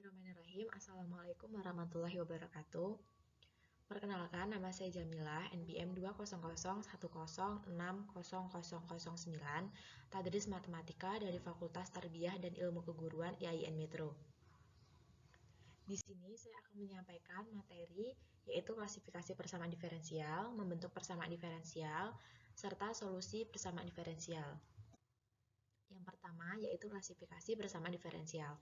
Bismillahirrahmanirrahim. Assalamualaikum warahmatullahi wabarakatuh. Perkenalkan, nama saya Jamilah, NPM 20010060009, Tadris Matematika dari Fakultas Tarbiyah dan Ilmu Keguruan IAIN Metro. Di sini saya akan menyampaikan materi yaitu klasifikasi persamaan diferensial, membentuk persamaan diferensial, serta solusi persamaan diferensial. Yang pertama yaitu klasifikasi persamaan diferensial.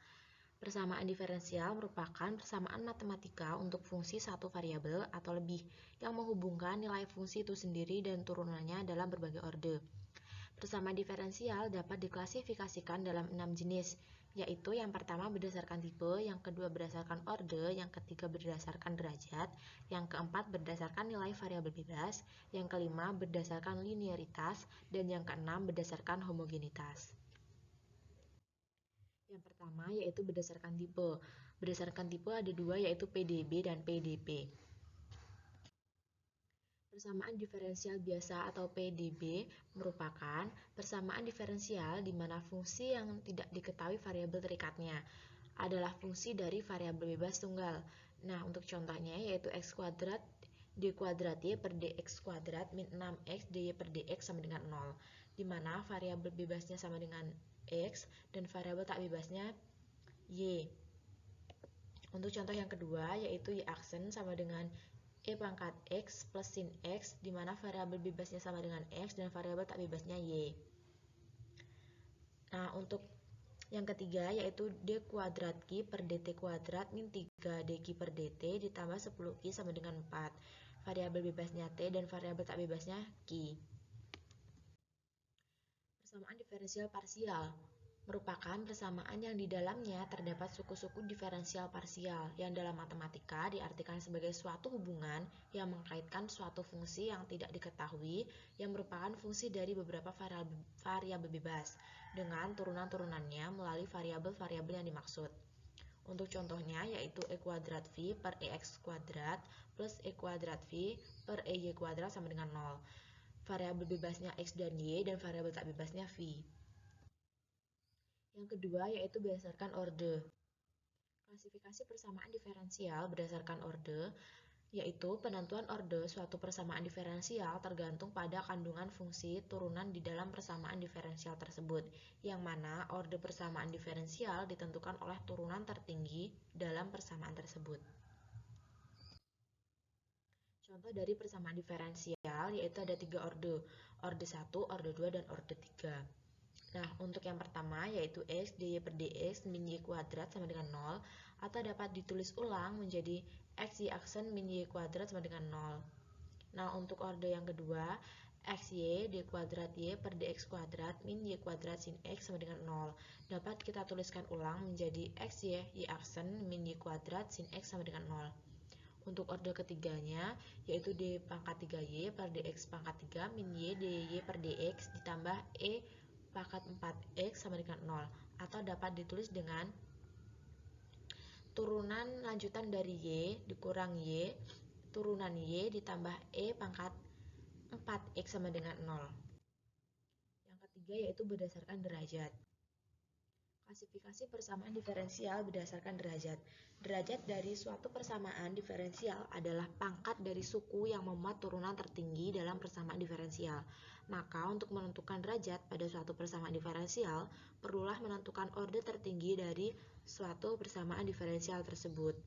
Persamaan diferensial merupakan persamaan matematika untuk fungsi satu variabel atau lebih yang menghubungkan nilai fungsi itu sendiri dan turunannya dalam berbagai orde. Persamaan diferensial dapat diklasifikasikan dalam 6 jenis, yaitu yang pertama berdasarkan tipe, yang kedua berdasarkan orde, yang ketiga berdasarkan derajat, yang keempat berdasarkan nilai variabel bebas, yang kelima berdasarkan linearitas, dan yang keenam berdasarkan homogenitas. Yang pertama yaitu berdasarkan tipe. Berdasarkan tipe ada dua yaitu PDB dan PDP. Persamaan diferensial biasa atau PDB merupakan persamaan diferensial di mana fungsi yang tidak diketahui variabel terikatnya adalah fungsi dari variabel bebas tunggal. Nah, untuk contohnya yaitu x kuadrat d kuadrat y per dx kuadrat min 6x dy per dx sama dengan 0, di mana variabel bebasnya sama dengan x dan variabel tak bebasnya y. Untuk contoh yang kedua yaitu y aksen sama dengan e pangkat x plus sin x, di mana variabel bebasnya sama dengan x dan variabel tak bebasnya y. Nah, untuk yang ketiga yaitu d kuadrat q per dt kuadrat min 3 dq per dt ditambah 10q sama dengan 4. Variabel bebasnya t dan variabel tak bebasnya q. Persamaan diferensial parsial merupakan persamaan yang di dalamnya terdapat suku-suku diferensial parsial yang dalam matematika diartikan sebagai suatu hubungan yang mengkaitkan suatu fungsi yang tidak diketahui yang merupakan fungsi dari beberapa variabel bebas dengan turunan-turunannya melalui variabel-variabel yang dimaksud. Untuk contohnya yaitu e kuadrat v per ex kuadrat plus e kuadrat v per ey kuadrat sama dengan 0. Variabel bebasnya x dan y dan variabel tak bebasnya v. Yang kedua yaitu berdasarkan orde. Klasifikasi persamaan diferensial berdasarkan orde yaitu penentuan orde suatu persamaan diferensial tergantung pada kandungan fungsi turunan di dalam persamaan diferensial tersebut, yang mana orde persamaan diferensial ditentukan oleh turunan tertinggi dalam persamaan tersebut. Contoh dari persamaan diferensial yaitu ada 3 orde 1, orde 2, dan orde 3. Nah, untuk yang pertama yaitu x dy per dx min y kuadrat sama dengan 0, atau dapat ditulis ulang menjadi x y aksen min y kuadrat sama dengan 0. Nah, untuk orde yang kedua, xy d kuadrat y per dx kuadrat min y kuadrat sin x sama dengan 0. Dapat kita tuliskan ulang menjadi xy y aksen min y kuadrat sin x sama dengan 0. Untuk orde ketiganya yaitu d pangkat 3y per dx pangkat 3 min y dy per dx ditambah e pangkat 4x sama dengan 0, atau dapat ditulis dengan turunan lanjutan dari y dikurang y turunan y ditambah e pangkat 4x sama dengan 0. Yang ketiga yaitu berdasarkan derajat. Klasifikasi persamaan diferensial berdasarkan derajat. Derajat dari suatu persamaan diferensial adalah pangkat dari suku yang memuat turunan tertinggi dalam persamaan diferensial. Maka untuk menentukan derajat pada suatu persamaan diferensial, perlulah menentukan orde tertinggi dari suatu persamaan diferensial tersebut.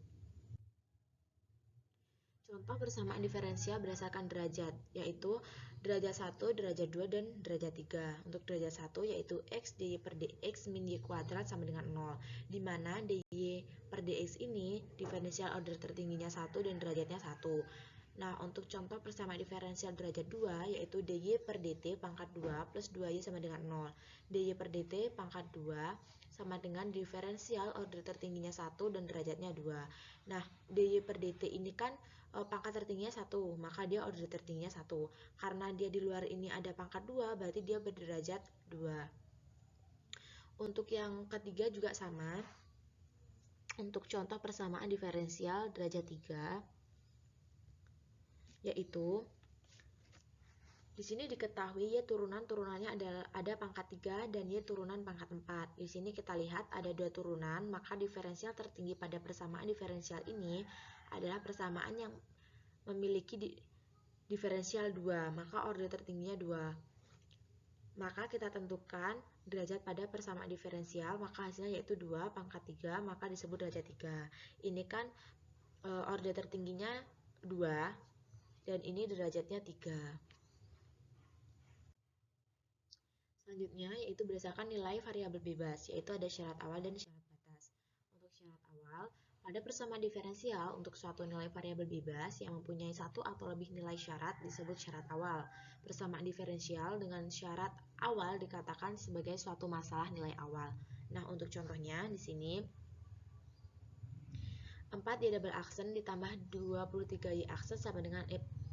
Contoh persamaan diferensial berdasarkan derajat, yaitu derajat 1, derajat 2, dan derajat 3. Untuk derajat 1 yaitu x dy per dx min y kuadrat sama dengan 0, di mana dy per dx ini diferensial order tertingginya 1 dan derajatnya 1. Nah, untuk contoh persamaan diferensial derajat 2 yaitu dy per dt pangkat 2 plus 2y sama dengan 0. dy per dt pangkat 2 sama dengan diferensial order tertingginya 1 dan derajatnya 2. Nah, dy per dt ini kan pangkat tertingginya 1, maka dia order tertingginya 1. Karena dia di luar ini ada pangkat 2, berarti dia berderajat 2. Untuk yang ketiga juga sama. Untuk contoh persamaan diferensial derajat 3 yaitu Di sini diketahui Y turunannya ada pangkat 3 dan Y turunan pangkat 4. Di sini kita lihat ada dua turunan, maka diferensial tertinggi pada persamaan diferensial ini adalah persamaan yang memiliki diferensial 2, maka order tertingginya 2. Maka kita tentukan derajat pada persamaan diferensial, maka hasilnya yaitu 2 pangkat 3, maka disebut derajat 3. Ini kan order tertingginya 2 dan ini derajatnya 3. Selanjutnya yaitu berdasarkan nilai variabel bebas, yaitu ada syarat awal dan syarat batas. Untuk syarat awal, pada persamaan diferensial untuk suatu nilai variabel bebas yang mempunyai satu atau lebih nilai syarat disebut syarat awal. Persamaan diferensial dengan syarat awal dikatakan sebagai suatu masalah nilai awal. Nah, untuk contohnya di sini 4Y double aksen ditambah 23Y aksen sama dengan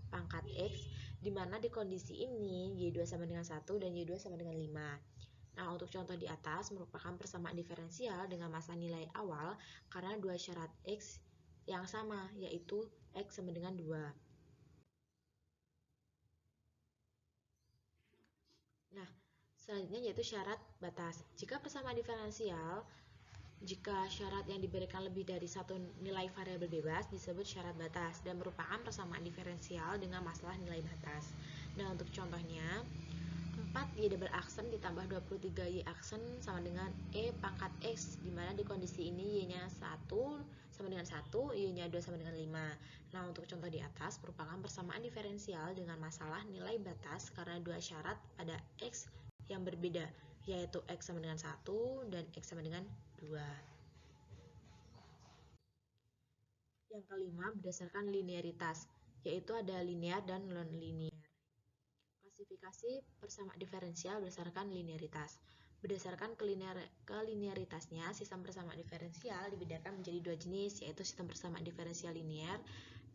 pangkat X, di mana di kondisi ini Y2 sama dengan 1 dan Y2 sama dengan 5. Nah, untuk contoh di atas merupakan persamaan diferensial dengan masa nilai awal karena dua syarat X yang sama, yaitu X sama dengan 2. Nah, selanjutnya yaitu syarat batas. Jika persamaan diferensial, jika syarat yang diberikan lebih dari satu nilai variabel bebas disebut syarat batas dan merupakan persamaan diferensial dengan masalah nilai batas. Nah, untuk contohnya 4Y double aksen ditambah 23Y aksen sama dengan pangkat X, dimana di kondisi ini Y-nya 1 sama dengan 1, Y-nya 2 sama dengan 5. Nah, untuk contoh di atas merupakan persamaan diferensial dengan masalah nilai batas karena dua syarat pada X yang berbeda, yaitu X sama dengan 1 dan X sama dengan 2. Yang kelima, berdasarkan linearitas, yaitu ada linear dan non-linear. Klasifikasi persamaan diferensial berdasarkan linearitas. Berdasarkan kelinearitasnya, sistem persamaan diferensial dibedakan menjadi dua jenis, yaitu sistem persamaan diferensial linear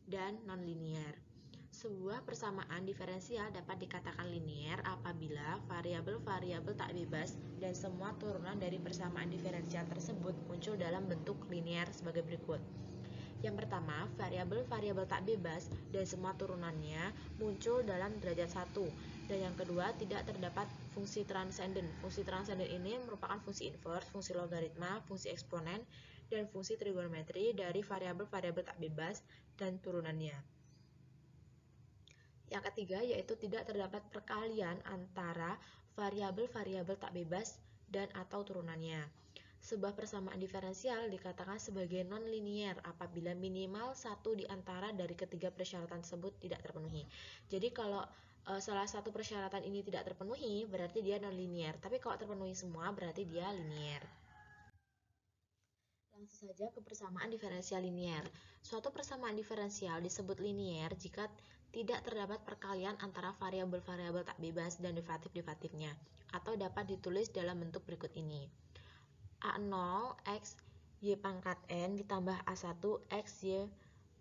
dan non-linear. Sebuah persamaan diferensial dapat dikatakan linear apabila variabel-variabel tak bebas dan semua turunan dari persamaan diferensial tersebut muncul dalam bentuk linear sebagai berikut. Yang pertama, variabel-variabel tak bebas dan semua turunannya muncul dalam derajat 1. Dan yang kedua, tidak terdapat fungsi transenden. Fungsi transenden ini merupakan fungsi inverse, fungsi logaritma, fungsi eksponen, dan fungsi trigonometri dari variabel-variabel tak bebas dan turunannya. Yang ketiga yaitu tidak terdapat perkalian antara variabel-variabel tak bebas dan atau turunannya. Sebuah persamaan diferensial dikatakan sebagai non-linear apabila minimal satu di antara dari ketiga persyaratan tersebut tidak terpenuhi. Jadi kalau salah satu persyaratan ini tidak terpenuhi berarti dia non-linear, tapi kalau terpenuhi semua berarti dia linear. Langsung saja ke persamaan diferensial linear. Suatu persamaan diferensial disebut linear jika tidak terdapat perkalian antara variabel-variabel tak bebas dan derivatif-derivatifnya, atau dapat ditulis dalam bentuk berikut ini. A0 X Y pangkat N ditambah A1 X Y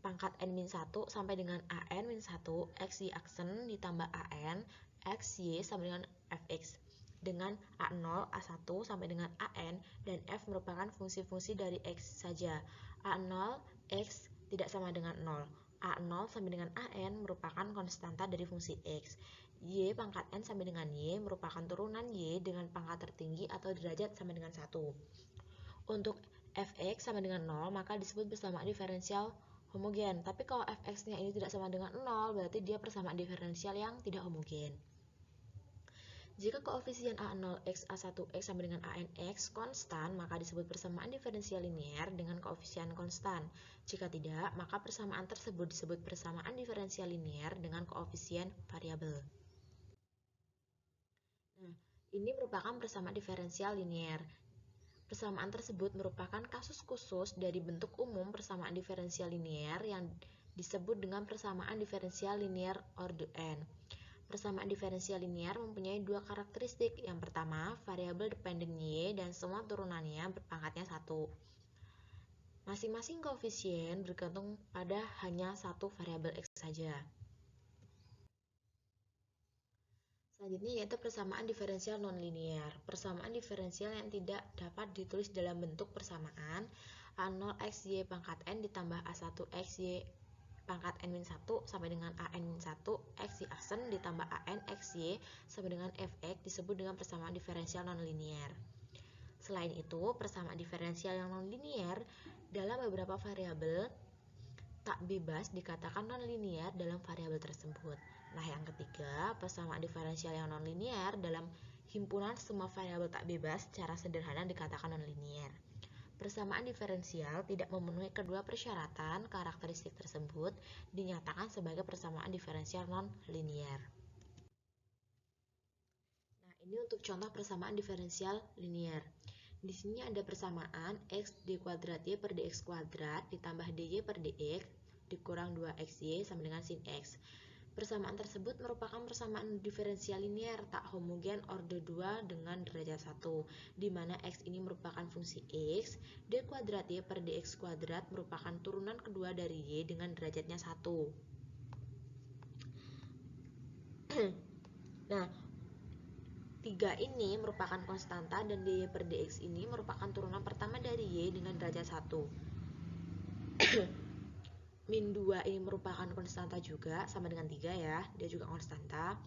pangkat N-1 sampai dengan AN-1 X Y aksen ditambah AN X Y sama dengan Fx dengan A0, A1 sampai dengan AN dan F merupakan fungsi-fungsi dari X saja. A0 X tidak sama dengan 0. A0 sampai dengan AN merupakan konstanta dari fungsi X. Y pangkat N sampai dengan Y merupakan turunan Y dengan pangkat tertinggi atau derajat sama dengan 1. Untuk Fx sama dengan 0 maka disebut persamaan diferensial homogen. Tapi kalau Fx-nya ini tidak sama dengan 0 berarti dia persamaan diferensial yang tidak homogen. Jika koefisien A0x, A1x sama dengan ANx konstan, maka disebut persamaan diferensial linear dengan koefisien konstan. Jika tidak, maka persamaan tersebut disebut persamaan diferensial linear dengan koefisien variabel. Nah, ini merupakan persamaan diferensial linear. Persamaan tersebut merupakan kasus khusus dari bentuk umum persamaan diferensial linear yang disebut dengan persamaan diferensial linear order n. Persamaan diferensial linear mempunyai dua karakteristik. Yang pertama, variabel dependen Y dan semua turunannya berpangkatnya 1. Masing-masing koefisien bergantung pada hanya satu variabel X saja. Selanjutnya yaitu persamaan diferensial nonlinear. Persamaan diferensial yang tidak dapat ditulis dalam bentuk persamaan A0 x Y pangkat N ditambah A1 x Y pangkat n-1 sampai dengan an-1 x y aksen ditambah an x y sama dengan fx disebut dengan persamaan diferensial nonlinier. Selain itu, persamaan diferensial yang nonlinier dalam beberapa variabel tak bebas dikatakan nonlinier dalam variabel tersebut. Nah, yang ketiga, persamaan diferensial yang nonlinier dalam himpunan semua variabel tak bebas secara sederhana dikatakan nonlinier. Persamaan diferensial tidak memenuhi kedua persyaratan karakteristik tersebut dinyatakan sebagai persamaan diferensial non-linier. Nah, ini untuk contoh persamaan diferensial linier. Di sini ada persamaan x d kuadrat y per dx kuadrat ditambah dy per dx dikurang 2xy sama dengan sin x. Persamaan tersebut merupakan persamaan diferensial linier tak homogen orde 2 dengan derajat 1, di mana x ini merupakan fungsi x, d kuadrat y per dx kuadrat merupakan turunan kedua dari y dengan derajatnya 1. Nah, 3 ini merupakan konstanta dan dy per dx ini merupakan turunan pertama dari y dengan derajat 1. Min 2 ini merupakan konstanta juga, sama dengan 3 ya, dia juga konstanta.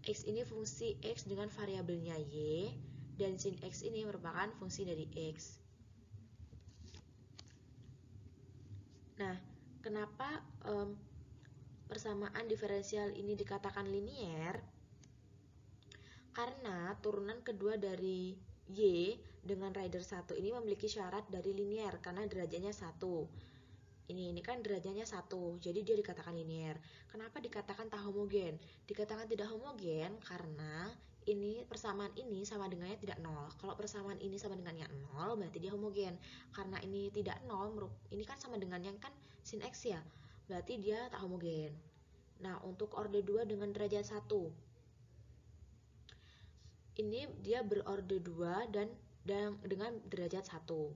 X ini fungsi X dengan variabelnya Y, dan sin X ini merupakan fungsi dari X. Nah, kenapa persamaan diferensial ini dikatakan linier? Karena turunan kedua dari Y dengan rider 1 ini memiliki syarat dari linier, karena derajatnya 1. Ini kan derajatnya 1, jadi dia dikatakan linier. Kenapa dikatakan tak homogen? Dikatakan tidak homogen karena ini persamaan ini sama dengannya tidak 0. Kalau persamaan ini sama dengannya 0, berarti dia homogen. Karena ini tidak 0, ini kan sama dengannya kan sin x ya, berarti dia tak homogen. Nah, untuk orde 2 dengan derajat 1, ini dia berorde 2 dan dengan derajat 1.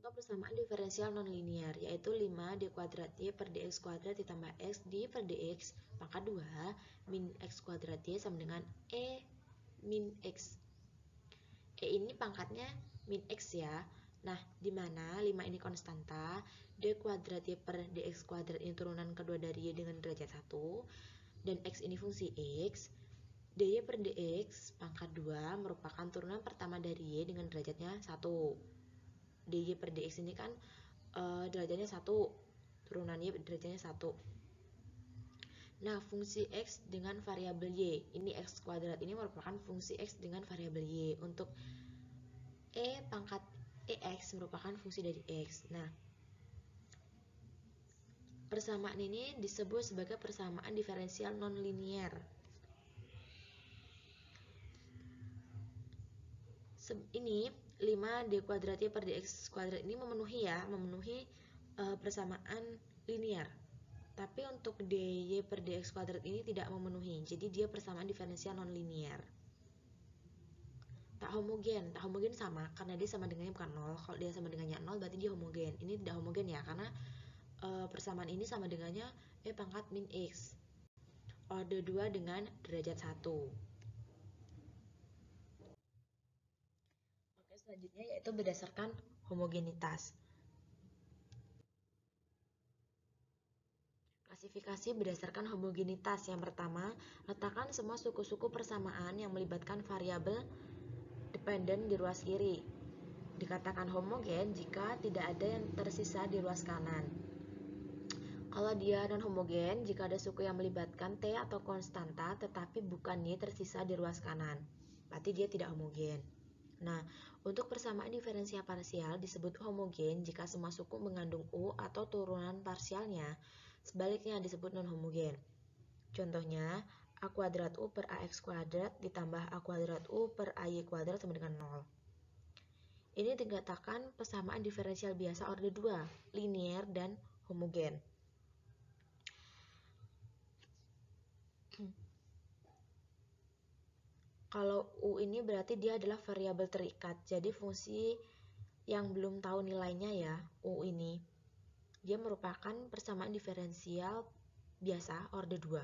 Contoh persamaan diferensial nonlinier yaitu 5 d kuadrat y per dx kuadrat ditambah x d per dx pangkat 2 min x kuadrat y sama dengan e min x. E ini pangkatnya min x ya. Nah, di mana 5 ini konstanta, d kuadrat y per dx kuadrat ini turunan kedua dari y dengan derajat 1, dan x ini fungsi x, dy per dx pangkat 2 merupakan turunan pertama dari y dengan derajatnya 1. dy per dx ini kan derajatnya 1, turunannya derajatnya 1. Nah, fungsi x dengan variabel y, ini x kuadrat ini merupakan fungsi x dengan variabel y. Untuk e pangkat ex merupakan fungsi dari x. Nah, persamaan ini disebut sebagai persamaan diferensial nonlinier. Ini 5 d kuadrat y per dx kuadrat ini memenuhi persamaan linier. Tapi untuk dy per dx kuadrat ini tidak memenuhi, jadi dia persamaan diferensial nonlinier. Tak homogen sama, karena dia sama dengannya bukan 0. Kalau dia sama dengannya 0 berarti dia homogen. Ini tidak homogen ya, karena persamaan ini sama dengannya e pangkat min x. Orde 2 dengan derajat 1. Oke, selanjutnya yaitu berdasarkan homogenitas. Klasifikasi berdasarkan homogenitas. Yang pertama, letakkan semua suku-suku persamaan yang melibatkan variabel dependen di ruas kiri. Dikatakan homogen jika tidak ada yang tersisa di ruas kanan. Kalau dia non-homogen jika ada suku yang melibatkan T atau konstanta tetapi bukan Y tersisa di ruas kanan. Berarti dia tidak homogen. Nah, untuk persamaan diferensial parsial disebut homogen jika semua suku mengandung U atau turunan parsialnya. Sebaliknya disebut non-homogen. Contohnya, A kuadrat U per AX kuadrat ditambah A kuadrat U per AY kuadrat sama dengan 0. Ini dikatakan persamaan diferensial biasa orde 2, linier dan homogen. Kalau U ini berarti dia adalah variabel terikat, jadi fungsi yang belum tahu nilainya ya, U ini. Dia merupakan persamaan diferensial biasa orde 2.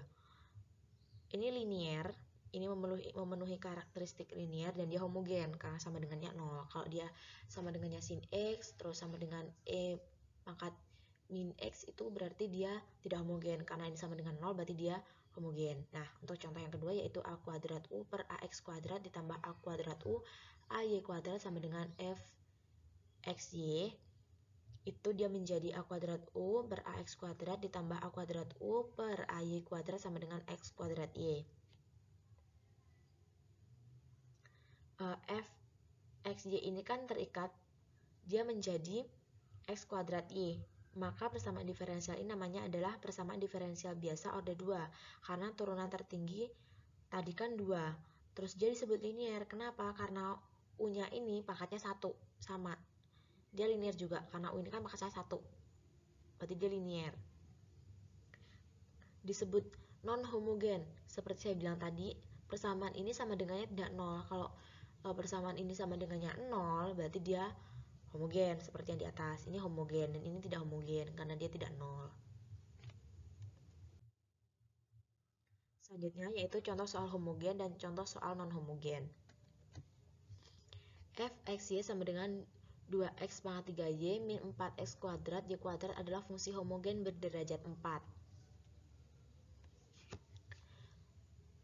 Ini linier, ini memenuhi karakteristik linier dan dia homogen karena sama dengannya 0. Kalau dia sama dengannya sin x, terus sama dengan e pangkat min X itu berarti dia tidak homogen. Karena ini sama dengan 0 berarti dia homogen. Nah, untuk contoh yang kedua yaitu A kuadrat U per AX kuadrat ditambah A kuadrat U AY kuadrat sama dengan FXY. Itu dia menjadi A kuadrat U per AX kuadrat ditambah A kuadrat U per AY kuadrat sama dengan X kuadrat Y. FXY ini kan terikat, dia menjadi X kuadrat Y. Maka persamaan diferensial ini namanya adalah persamaan diferensial biasa order 2. Karena turunan tertinggi tadi kan 2. Terus dia disebut linear. Kenapa? Karena U-nya ini pangkatnya 1. Sama. Dia linear juga. Karena U ini kan pangkatnya 1. Berarti dia linear. Disebut non-homogen. Seperti saya bilang tadi, persamaan ini sama dengannya tidak 0. Kalau persamaan ini sama dengannya 0, berarti dia homogen seperti yang di atas. Ini homogen dan ini tidak homogen karena dia tidak 0. Selanjutnya yaitu contoh soal homogen dan contoh soal non-homogen. Fxy sama dengan 2x pangkat 3y min 4x kuadrat y kuadrat adalah fungsi homogen berderajat 4.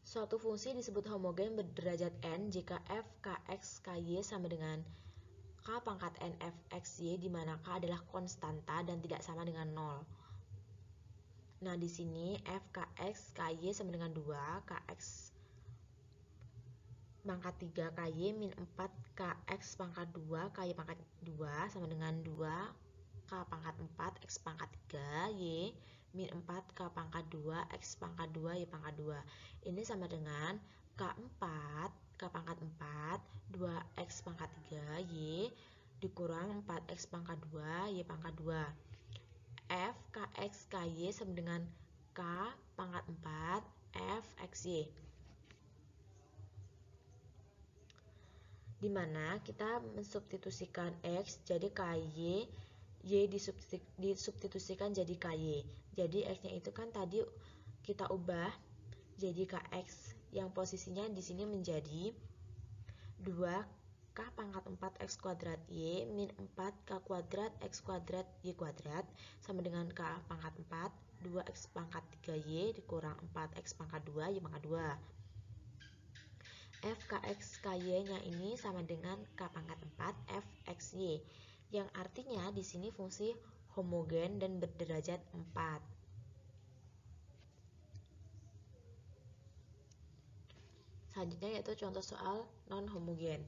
Suatu fungsi disebut homogen berderajat n jika f, kx, ky sama dengan k pangkat n fxy di mana k adalah konstanta dan tidak sama dengan 0. Nah, di sini f, kx, ky sama dengan 2, kx pangkat 3, ky min 4, kx pangkat 2, ky pangkat 2 sama dengan 2, k pangkat 4, x pangkat 3, y min 4, k pangkat 2, x pangkat 2, y pangkat 2. Ini sama dengan k4, k pangkat 4, 2x pangkat 3, y dikurang 4x pangkat 2, y pangkat 2. F, kx, ky sama dengan k pangkat 4, f, x, y. Dimana kita mensubstitusikan x jadi ky, y disubstitusikan jadi ky. Jadi x nya itu kan tadi kita ubah jadi kx yang posisinya di sini menjadi 2k pangkat 4x kuadrat y min 4k kuadrat x kuadrat y kuadrat sama dengan k pangkat 4 2x pangkat 3y dikurang 4x pangkat 2 y pangkat 2. F, kx, ky nya ini sama dengan k pangkat 4 f, x, y yang artinya di sini fungsi homogen dan berderajat 4. Selanjutnya yaitu contoh soal non-homogen,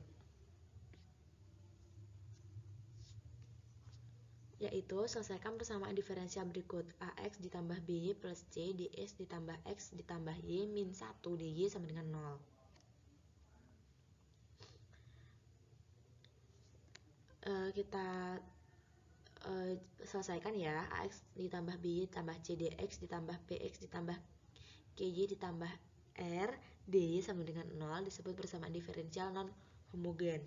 yaitu selesaikan persamaan diferensial berikut. AX ditambah BY plus C dx ditambah X ditambah Y min 1 dy sama dengan 0. Kita selesaikan ya. AX ditambah BY ditambah C dx ditambah PX ditambah KY ditambah R dy sama dengan 0 disebut persamaan diferensial non-homogen.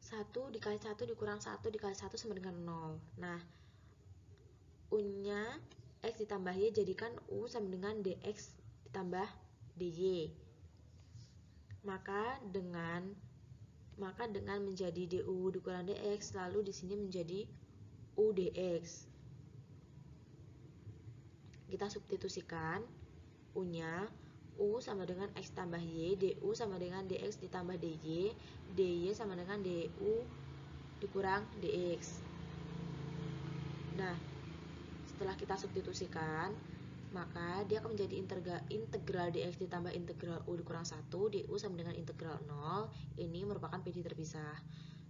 1 dikali 1 dikurang 1 dikali 1 sama dengan 0. Nah, U-nya X ditambah Y jadikan U sama dengan dx ditambah dy. Maka dengan menjadi du dikurang dx, lalu di sini menjadi u dx. Kita substitusikan u-nya, u sama dengan x tambah y, du sama dengan dx ditambah dy, dy sama dengan du dikurang dx. Nah, setelah kita substitusikan, maka dia akan menjadi integral dx ditambah integral u dikurang 1, du sama dengan integral 0. Ini merupakan PD terpisah.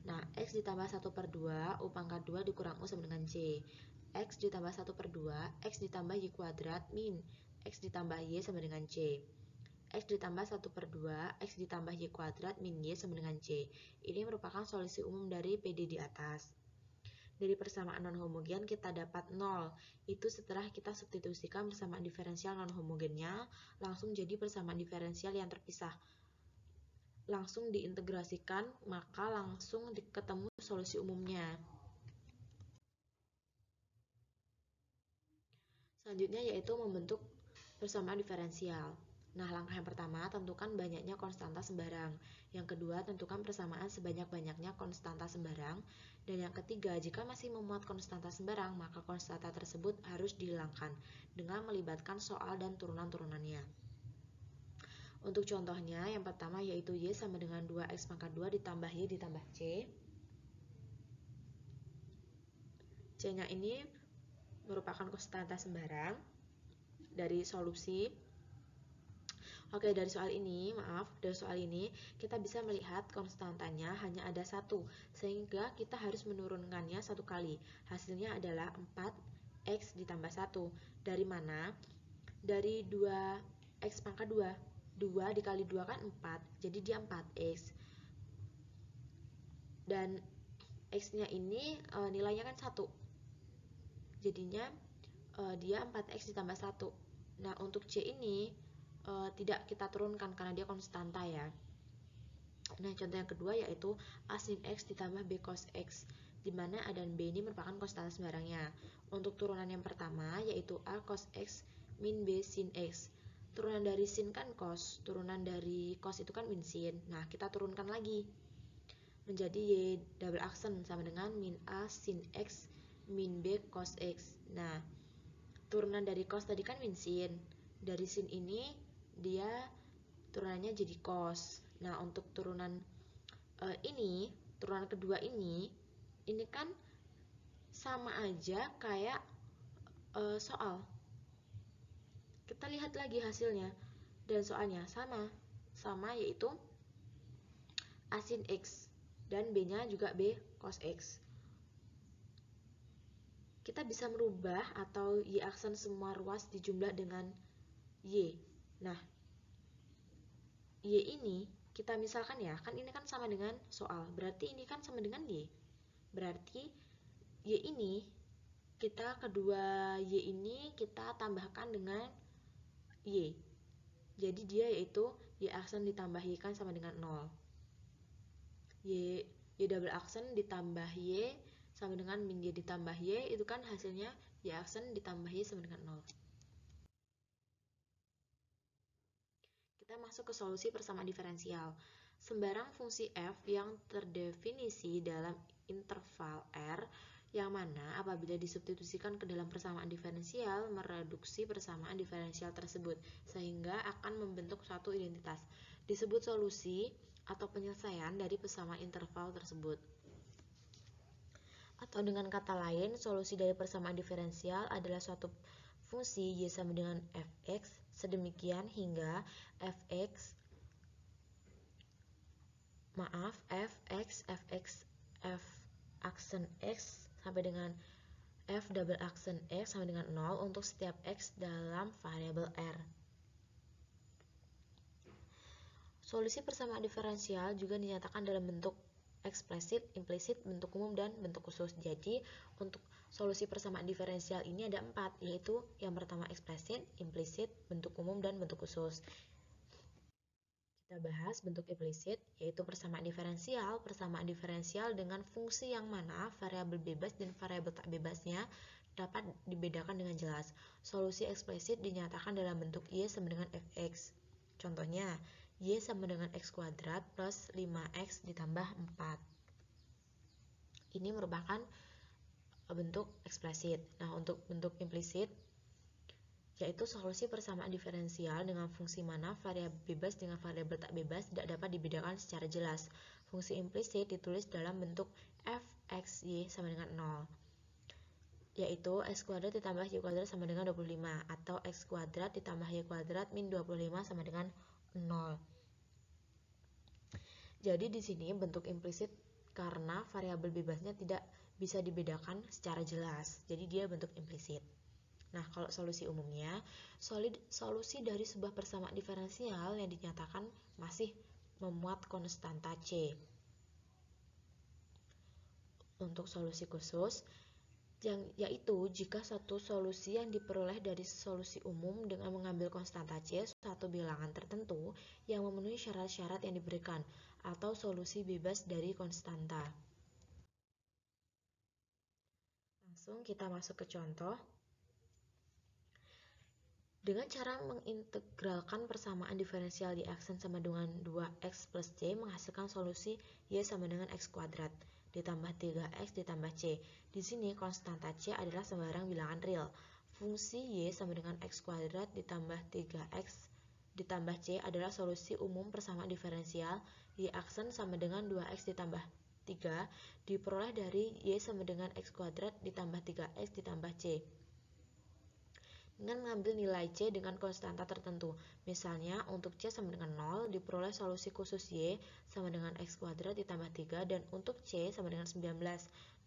Nah, x ditambah 1 per 2, u pangkat 2 dikurang u sama dengan c. X ditambah 1 per 2, x ditambah y kuadrat min x ditambah y sama dengan c. X ditambah 1 per 2, x ditambah y kuadrat min y sama dengan c. Ini merupakan solusi umum dari PD di atas. Dari persamaan non-homogen kita dapat 0. Itu setelah kita substitusikan persamaan diferensial non-homogennya langsung jadi persamaan diferensial yang terpisah. Langsung diintegrasikan, maka langsung ketemu solusi umumnya. Selanjutnya yaitu membentuk persamaan diferensial. Nah, langkah yang pertama, tentukan banyaknya konstanta sembarang. Yang kedua, tentukan persamaan sebanyak-banyaknya konstanta sembarang. Dan yang ketiga, jika masih memuat konstanta sembarang, maka konstanta tersebut harus dihilangkan dengan melibatkan soal dan turunan-turunannya. Untuk contohnya, yang pertama yaitu Y sama dengan 2X pangkat 2 ditambah Y ditambah C. C-nya ini merupakan konstanta sembarang dari solusi. Oke, dari soal ini kita bisa melihat konstantanya hanya ada satu, sehingga kita harus menurunkannya satu kali. Hasilnya adalah 4X ditambah 1. Dari mana? Dari 2X pangkat 2. 2 dikali 2 kan 4, jadi dia 4X. Dan X-nya ini nilainya kan 1. Jadinya dia 4X ditambah 1. Nah, untuk C ini tidak kita turunkan karena dia konstanta ya. Nah, contoh yang kedua yaitu A sin X ditambah B cos X, di mana A dan B ini merupakan konstanta sembarangnya. Untuk turunan yang pertama yaitu A cos X min B sin X. Turunan dari sin kan cos, turunan dari cos itu kan min sin. Nah, kita turunkan lagi menjadi Y double aksen sama dengan min A sin X min B cos X. Nah, turunan dari cos tadi kan min sin. Dari sin ini dia turunannya jadi cos. Nah, untuk turunan turunan kedua ini kan sama aja kayak soal. Kita lihat lagi hasilnya. Dan soalnya sama yaitu A sin X dan B-nya juga B cos X. Kita bisa merubah atau Y aksen semua ruas dijumlah dengan Y. Nah, Y ini kita misalkan ya, kan ini kan sama dengan soal, berarti ini kan sama dengan Y. Berarti Y ini kedua Y ini kita tambahkan dengan Y. Jadi dia yaitu Y aksen ditambah Y kan sama dengan 0. Y double aksen ditambah Y sama dengan min Y ditambah Y, itu kan hasilnya Y aksen ditambah Y sama dengan 0. Kita masuk ke solusi persamaan diferensial. Sembarang fungsi f yang terdefinisi dalam interval R yang mana apabila disubstitusikan ke dalam persamaan diferensial mereduksi persamaan diferensial tersebut sehingga akan membentuk suatu identitas. Disebut solusi atau penyelesaian dari persamaan interval tersebut. Atau dengan kata lain, solusi dari persamaan diferensial adalah suatu fungsi Y sama dengan fx sedemikian hingga f f aksen x sampai dengan f double aksen x sama dengan 0 untuk setiap x dalam variabel R. Solusi persamaan diferensial juga dinyatakan dalam bentuk eksplisit, implisit, bentuk umum, dan bentuk khusus. Jadi, untuk solusi persamaan diferensial ini ada 4, yaitu yang pertama eksplisit, implisit, bentuk umum, dan bentuk khusus. Kita bahas bentuk implisit, yaitu persamaan diferensial dengan fungsi yang mana variabel bebas dan variabel tak bebasnya dapat dibedakan dengan jelas. Solusi eksplisit dinyatakan dalam bentuk Y sama dengan fx. Contohnya, Y sama dengan X kuadrat plus 5X ditambah 4. Ini merupakan bentuk eksplisit. Nah, untuk bentuk implisit, yaitu solusi persamaan diferensial dengan fungsi mana variabel bebas dengan variabel tak bebas tidak dapat dibedakan secara jelas. Fungsi implisit ditulis dalam bentuk fxy sama dengan 0, yaitu X kuadrat ditambah Y kuadrat sama dengan 25, atau X kuadrat ditambah Y kuadrat min 25 sama dengan 0. Jadi di sini bentuk implisit karena variabel bebasnya tidak bisa dibedakan secara jelas. Jadi dia bentuk implisit. Nah, kalau solusi umumnya, solusi dari sebuah persamaan diferensial yang dinyatakan masih memuat konstanta C. Untuk solusi khusus, yaitu jika satu solusi yang diperoleh dari solusi umum dengan mengambil konstanta C suatu bilangan tertentu yang memenuhi syarat-syarat yang diberikan, atau solusi bebas dari konstanta. Langsung kita masuk ke contoh. Dengan cara mengintegralkan persamaan diferensial y aksen sama dengan 2x plus c menghasilkan solusi y sama dengan x kuadrat ditambah 3x ditambah c. Di sini konstanta c adalah sembarang bilangan real. Fungsi y sama dengan x kuadrat ditambah 3x ditambah c adalah solusi umum persamaan diferensial y aksen sama dengan 2x ditambah 3 diperoleh dari y sama dengan x kuadrat ditambah 3x ditambah c. Dengan mengambil nilai C dengan konstanta tertentu. Misalnya, untuk C sama dengan 0, diperoleh solusi khusus Y sama dengan X kuadrat ditambah 3, dan untuk C sama dengan 19,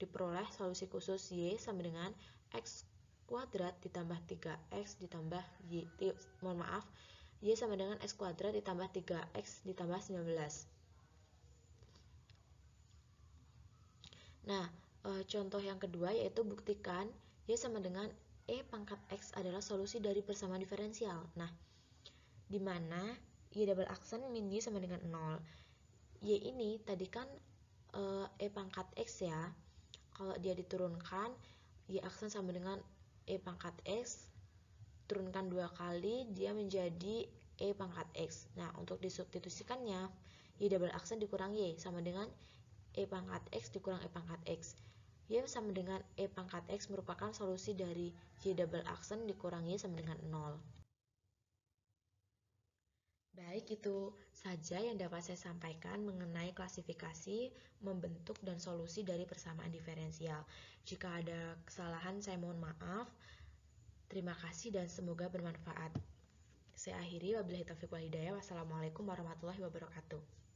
diperoleh solusi khusus Y sama dengan X kuadrat ditambah 3X ditambah Y, Y sama dengan X kuadrat ditambah 3X ditambah 19. Nah, contoh yang kedua yaitu buktikan Y sama dengan E pangkat X adalah solusi dari persamaan diferensial. Nah, di mana Y double aksen min Y sama dengan 0. Y ini tadi kan E pangkat X ya. Kalau dia diturunkan, Y aksen sama dengan E pangkat X, turunkan 2 kali, dia menjadi E pangkat X. Nah, untuk disubstitusikannya, Y double aksen dikurang Y sama dengan E pangkat X dikurang E pangkat X. Y sama dengan E pangkat X merupakan solusi dari Y double aksen dikurang Y sama dengan 0. Baik, itu saja yang dapat saya sampaikan mengenai klasifikasi, membentuk, dan solusi dari persamaan diferensial. Jika ada kesalahan, saya mohon maaf. Terima kasih dan semoga bermanfaat. Saya akhiri, wabillahi taufiq wal hidayah. Wassalamualaikum warahmatullahi wabarakatuh.